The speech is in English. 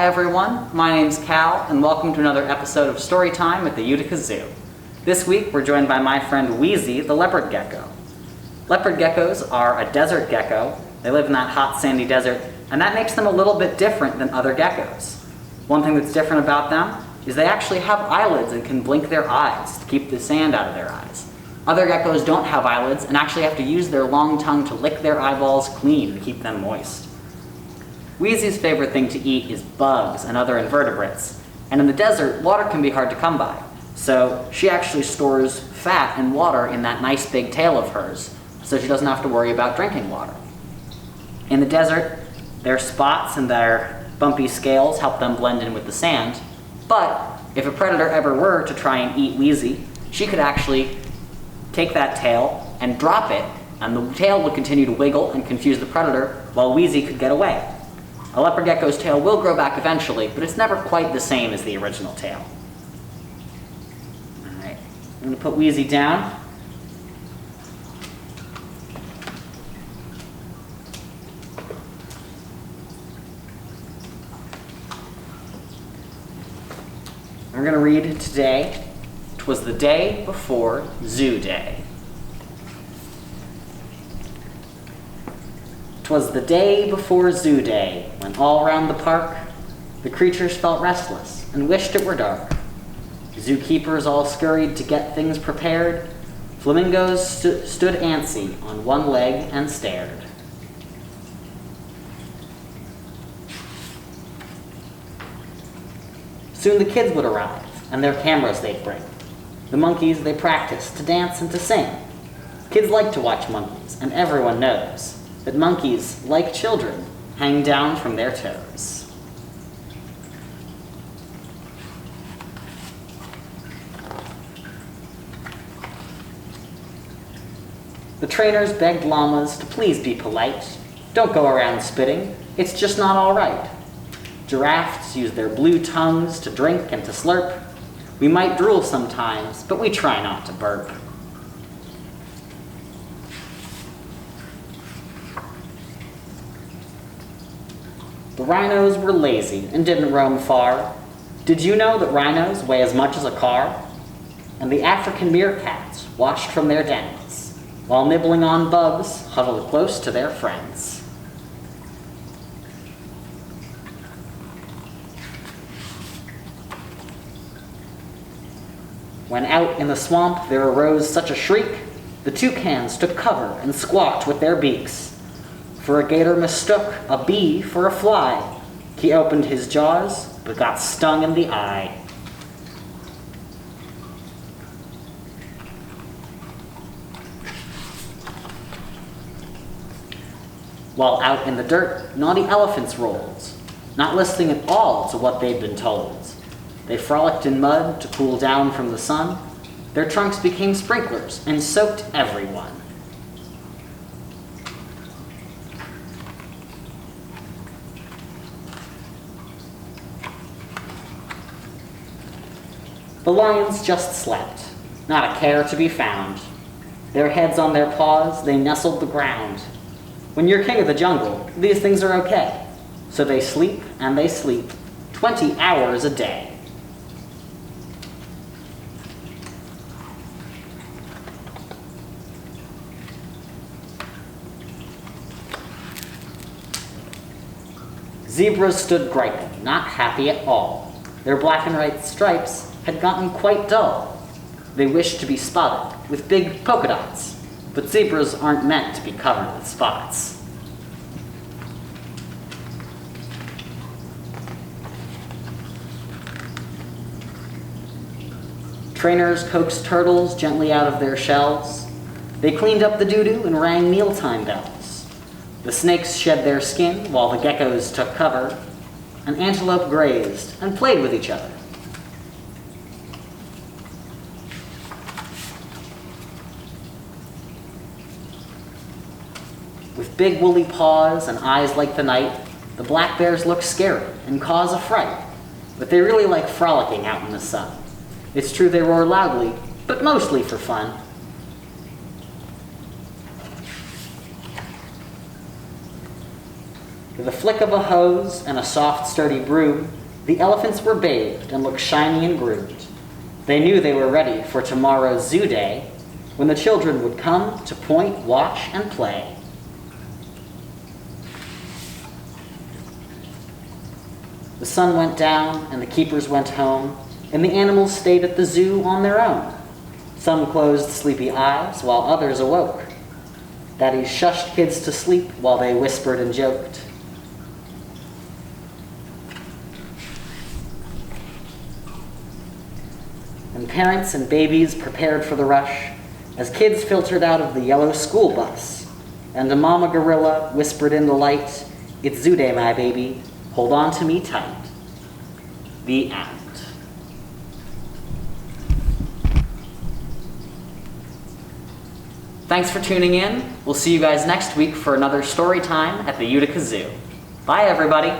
Hi everyone, my name's Cal, and welcome to another episode of Storytime at the Utica Zoo. This week we're joined by my friend Wheezy, the leopard gecko. Leopard geckos are a desert gecko. They live in that hot sandy desert, and that makes them a little bit different than other geckos. One thing that's different about them is they actually have eyelids and can blink their eyes to keep the sand out of their eyes. Other geckos don't have eyelids and actually have to use their long tongue to lick their eyeballs clean to keep them moist. Wheezy's favorite thing to eat is bugs and other invertebrates, and in the desert, water can be hard to come by. So she actually stores fat and water in that nice big tail of hers, so she doesn't have to worry about drinking water. In the desert, their spots and their bumpy scales help them blend in with the sand, but if a predator ever were to try and eat Wheezy, she could actually take that tail and drop it, and the tail would continue to wiggle and confuse the predator while Wheezy could get away. A leopard gecko's tail will grow back eventually, but it's never quite the same as the original tail. Alright, I'm going to put Wheezy down. We're going to read today, "'Twas the day before Zoo Day." 'Twas the day before Zoo Day, when all round the park the creatures felt restless and wished it were dark. Zookeepers all scurried to get things prepared. Flamingos stood antsy on one leg and stared. Soon the kids would arrive, and their cameras they'd bring. The monkeys they practiced to dance and to sing. Kids like to watch monkeys, and everyone knows that monkeys, like children, hang down from their toes. The trainers begged llamas to please be polite. Don't go around spitting, it's just not all right. Giraffes use their blue tongues to drink and to slurp. We might drool sometimes, but we try not to burp. The rhinos were lazy and didn't roam far. Did you know that rhinos weigh as much as a car? And the African meerkats watched from their dens, while nibbling on bugs huddled close to their friends. When out in the swamp there arose such a shriek, the toucans took cover and squawked with their beaks. For a gator mistook a bee for a fly. He opened his jaws, but got stung in the eye. While out in the dirt, naughty elephants rolled, not listening at all to what they'd been told. They frolicked in mud to cool down from the sun. Their trunks became sprinklers and soaked everyone. The lions just slept, not a care to be found. Their heads on their paws, they nestled the ground. When you're king of the jungle, these things are okay. So they sleep and they sleep 20 hours a day. Zebras stood griping, not happy at all. Their black and white stripes had gotten quite dull. They wished to be spotted with big polka dots, but zebras aren't meant to be covered with spots. Trainers coaxed turtles gently out of their shells. They cleaned up the doo-doo and rang mealtime bells. The snakes shed their skin while the geckos took cover. An antelope grazed and played with each other. With big woolly paws and eyes like the night, the black bears look scary and cause a fright, but they really like frolicking out in the sun. It's true they roar loudly, but mostly for fun. With a flick of a hose and a soft, sturdy broom, the elephants were bathed and looked shiny and groomed. They knew they were ready for tomorrow's zoo day, when the children would come to point, watch, and play. The sun went down and the keepers went home, and the animals stayed at the zoo on their own. Some closed sleepy eyes while others awoke. Daddies shushed kids to sleep while they whispered and joked. And parents and babies prepared for the rush as kids filtered out of the yellow school bus, and a mama gorilla whispered in the light, "It's zoo day, my baby. Hold on to me tight." The end. Thanks for tuning in. We'll see you guys next week for another story time at the Utica Zoo. Bye, everybody.